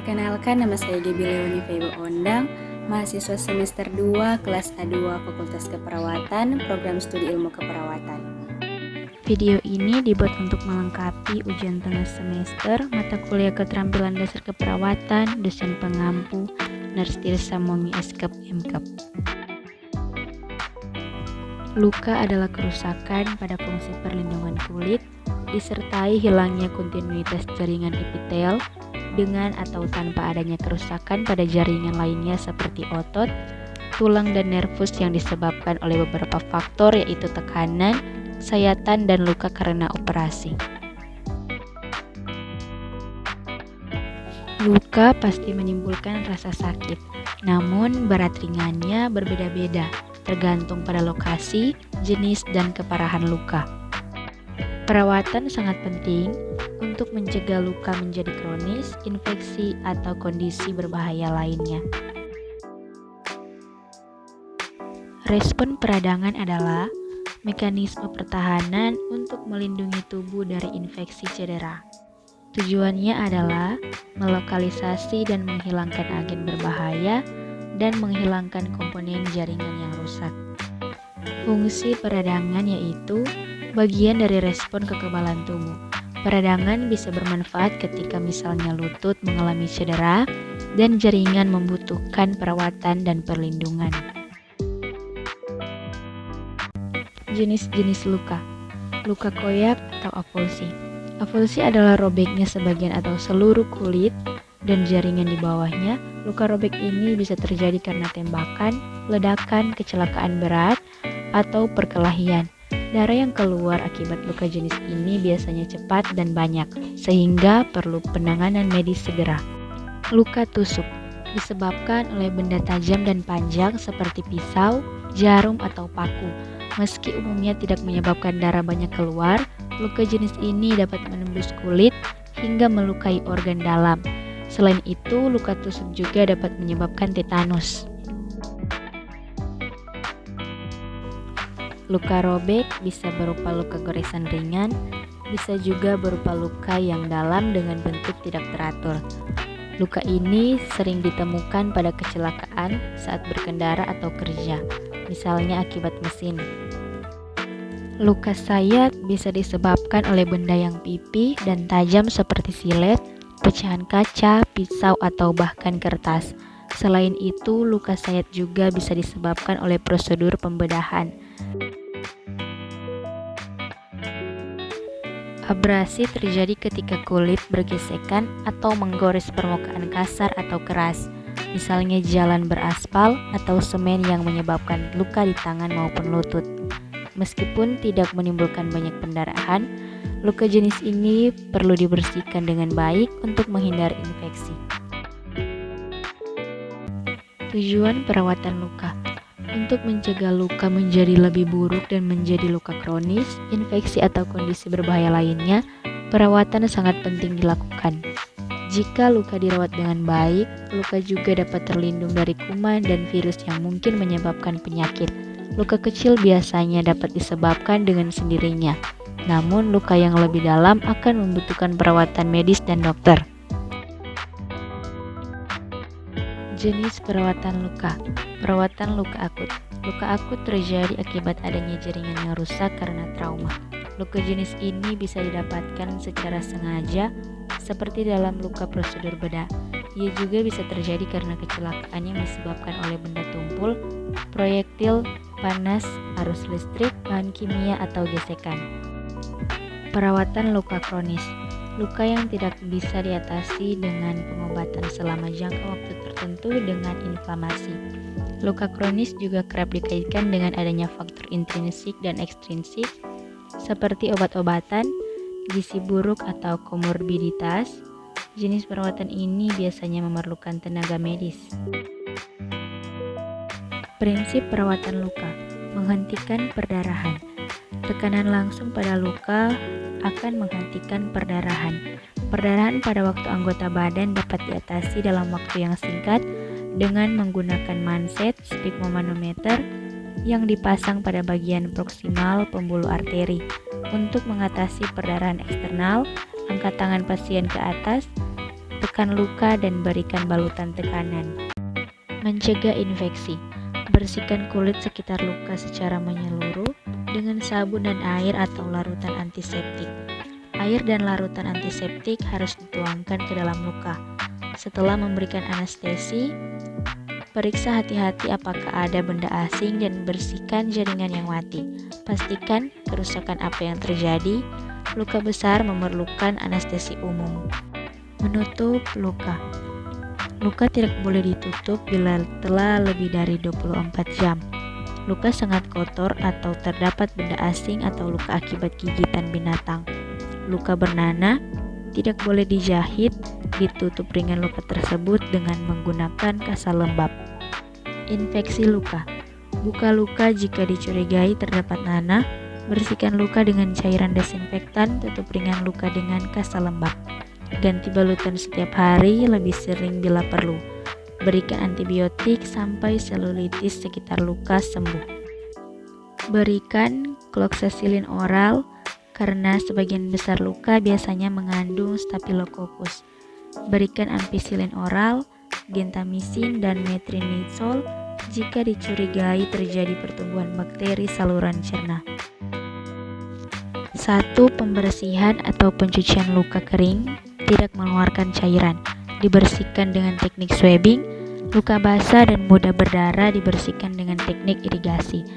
Perkenalkan, nama saya Gaby Leoni Febo Ondang, mahasiswa semester 2 kelas A2 Fakultas Keperawatan, program studi ilmu keperawatan. Video ini dibuat untuk melengkapi ujian tengah semester mata kuliah keterampilan dasar keperawatan, dosen pengampu, Nurse Tirsa Momi Eskep MKep. Luka adalah kerusakan pada fungsi perlindungan kulit, disertai hilangnya kontinuitas jaringan epitel, dengan atau tanpa adanya kerusakan pada jaringan lainnya seperti otot, tulang dan nervus yang disebabkan oleh beberapa faktor yaitu tekanan, sayatan, dan luka karena operasi. Luka pasti menimbulkan rasa sakit, namun berat ringannya berbeda-beda, tergantung pada lokasi, jenis, dan keparahan luka. Perawatan sangat penting untuk mencegah luka menjadi kronis, infeksi, atau kondisi berbahaya lainnya. Respon peradangan adalah mekanisme pertahanan untuk melindungi tubuh dari infeksi cedera. Tujuannya adalah melokalisasi dan menghilangkan agen berbahaya dan menghilangkan komponen jaringan yang rusak. Fungsi peradangan yaitu bagian dari respon kekebalan tubuh. Peradangan bisa bermanfaat ketika misalnya lutut mengalami cedera dan jaringan membutuhkan perawatan dan perlindungan. Jenis-jenis luka. Luka koyak atau avulsi. Avulsi adalah robeknya sebagian atau seluruh kulit dan jaringan di bawahnya. Luka robek ini bisa terjadi karena tembakan, ledakan, kecelakaan berat, atau perkelahian. Darah yang keluar akibat luka jenis ini biasanya cepat dan banyak, sehingga perlu penanganan medis segera. Luka tusuk disebabkan oleh benda tajam dan panjang seperti pisau, jarum, atau paku. Meski umumnya tidak menyebabkan darah banyak keluar, luka jenis ini dapat menembus kulit hingga melukai organ dalam. Selain itu, luka tusuk juga dapat menyebabkan tetanus. Luka robek bisa berupa luka goresan ringan, bisa juga berupa luka yang dalam dengan bentuk tidak teratur. Luka ini sering ditemukan pada kecelakaan saat berkendara atau kerja, misalnya akibat mesin. Luka sayat bisa disebabkan oleh benda yang pipih dan tajam seperti silet, pecahan kaca, pisau, atau bahkan kertas. Selain itu, luka sayat juga bisa disebabkan oleh prosedur pembedahan. Abrasi terjadi ketika kulit bergesekan atau menggores permukaan kasar atau keras, misalnya jalan beraspal atau semen yang menyebabkan luka di tangan maupun lutut. Meskipun tidak menimbulkan banyak pendarahan, luka jenis ini perlu dibersihkan dengan baik untuk menghindari infeksi. Tujuan perawatan luka untuk mencegah luka menjadi lebih buruk dan menjadi luka kronis, infeksi, atau kondisi berbahaya lainnya, perawatan sangat penting dilakukan. Jika luka dirawat dengan baik, luka juga dapat terlindung dari kuman dan virus yang mungkin menyebabkan penyakit. Luka kecil biasanya dapat disebabkan dengan sendirinya, namun luka yang lebih dalam akan membutuhkan perawatan medis dan dokter. Jenis perawatan luka. Perawatan luka akut. Luka akut terjadi akibat adanya jaringan yang rusak karena trauma. Luka jenis ini bisa didapatkan secara sengaja, seperti dalam luka prosedur bedah. Ia juga bisa terjadi karena kecelakaan yang disebabkan oleh benda tumpul, proyektil, panas, arus listrik, bahan kimia, atau gesekan. Perawatan luka kronis. Luka yang tidak bisa diatasi dengan pengobatan selama jangka waktu tertentu dengan inflamasi. Luka kronis juga kerap dikaitkan dengan adanya faktor intrinsik dan ekstrinsik seperti obat-obatan, gizi buruk, atau komorbiditas. Jenis perawatan ini biasanya memerlukan tenaga medis. Prinsip perawatan luka: menghentikan perdarahan. Tekanan langsung pada luka akan menghentikan perdarahan. Perdarahan pada waktu anggota badan dapat diatasi dalam waktu yang singkat dengan menggunakan manset sphygmomanometer yang dipasang pada bagian proksimal pembuluh arteri. Untuk mengatasi perdarahan eksternal, angkat tangan pasien ke atas, tekan luka dan berikan balutan tekanan. Mencegah infeksi. Bersihkan kulit sekitar luka secara menyeluruh dengan sabun dan air atau larutan antiseptik. Air dan larutan antiseptik harus dituangkan ke dalam luka. Setelah memberikan anestesi, periksa hati-hati apakah ada benda asing dan bersihkan jaringan yang mati. Pastikan kerusakan apa yang terjadi. Luka besar memerlukan anestesi umum. Menutup luka. Luka tidak boleh ditutup bila telah lebih dari 24 jam. Luka sangat kotor atau terdapat benda asing atau luka akibat gigitan binatang. Luka bernanah tidak boleh dijahit, ditutup ringan luka tersebut dengan menggunakan kasa lembab. Infeksi luka. Buka luka jika dicurigai terdapat nanah, bersihkan luka dengan cairan desinfektan, tutup ringan luka dengan kasa lembab. Ganti balutan setiap hari, lebih sering bila perlu. Berikan antibiotik sampai selulitis sekitar luka sembuh. Berikan cloxacillin oral karena sebagian besar luka biasanya mengandung Staphylococcus. Berikan ampicillin oral, gentamicin, dan metronidazole jika dicurigai terjadi pertumbuhan bakteri saluran cerna. 1. Pembersihan atau pencucian luka kering, tidak mengeluarkan cairan. Dibersihkan dengan teknik swabbing. Luka basah dan mudah berdarah dibersihkan dengan teknik irigasi.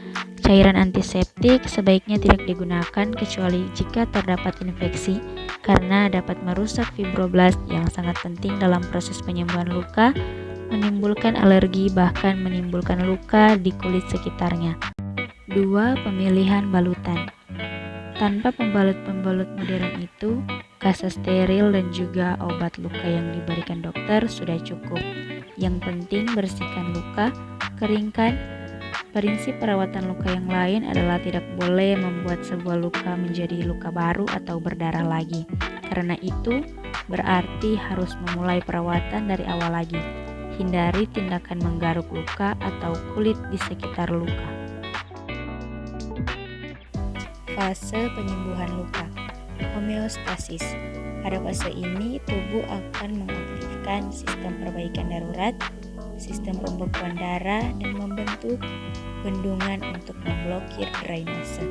Cairan antiseptik sebaiknya tidak digunakan kecuali jika terdapat infeksi karena dapat merusak fibroblast yang sangat penting dalam proses penyembuhan luka, menimbulkan alergi bahkan menimbulkan luka di kulit sekitarnya. 2. Pemilihan balutan. Tanpa pembalut-pembalut modern itu, kasa steril dan juga obat luka yang diberikan dokter sudah cukup. Yang penting bersihkan luka, keringkan. Prinsip perawatan luka yang lain adalah tidak boleh membuat sebuah luka menjadi luka baru atau berdarah lagi. Karena itu, berarti harus memulai perawatan dari awal lagi. Hindari tindakan menggaruk luka atau kulit di sekitar luka. Fase penyembuhan luka. Homeostasis. Pada fase ini, tubuh akan mengaktifkan sistem perbaikan darurat, sistem pembekuan darah, dan membentuk bendungan untuk memblokir drainase.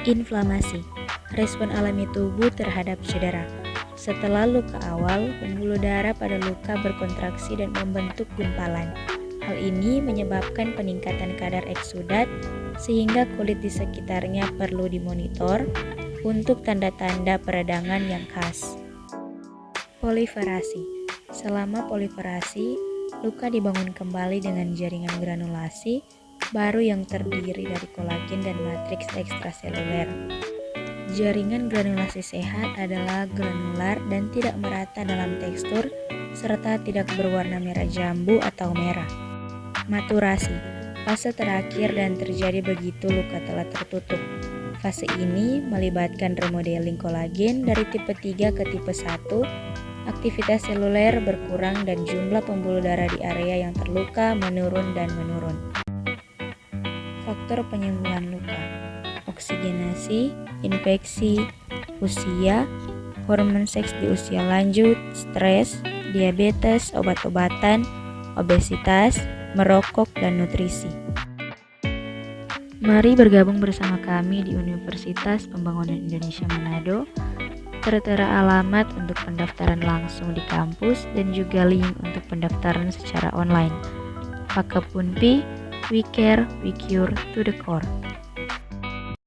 Inflamasi. Respon alami tubuh terhadap cedera. Setelah luka awal, pembuluh darah pada luka berkontraksi dan membentuk gumpalan. Hal ini menyebabkan peningkatan kadar eksudat sehingga kulit di sekitarnya perlu dimonitor untuk tanda-tanda peradangan yang khas. Proliferasi. Selama proliferasi, luka dibangun kembali dengan jaringan granulasi baru yang terdiri dari kolagen dan matriks ekstraseluler. Jaringan granulasi sehat adalah granular dan tidak merata dalam tekstur serta tidak berwarna merah jambu atau merah. Maturasi. Fase terakhir dan terjadi begitu luka telah tertutup. Fase ini melibatkan remodeling kolagen dari tipe 3 ke tipe 1, aktivitas seluler berkurang dan jumlah pembuluh darah di area yang terluka menurun. Faktor penyembuhan luka. Oksigenasi, infeksi, usia, hormon seks di usia lanjut, stres, diabetes, obat-obatan, obesitas, merokok, dan nutrisi. Mari bergabung bersama kami di Universitas Pembangunan Indonesia Manado. Tertera alamat untuk pendaftaran langsung di kampus dan juga link untuk pendaftaran secara online. Pakepunpi, we care, we cure to the core.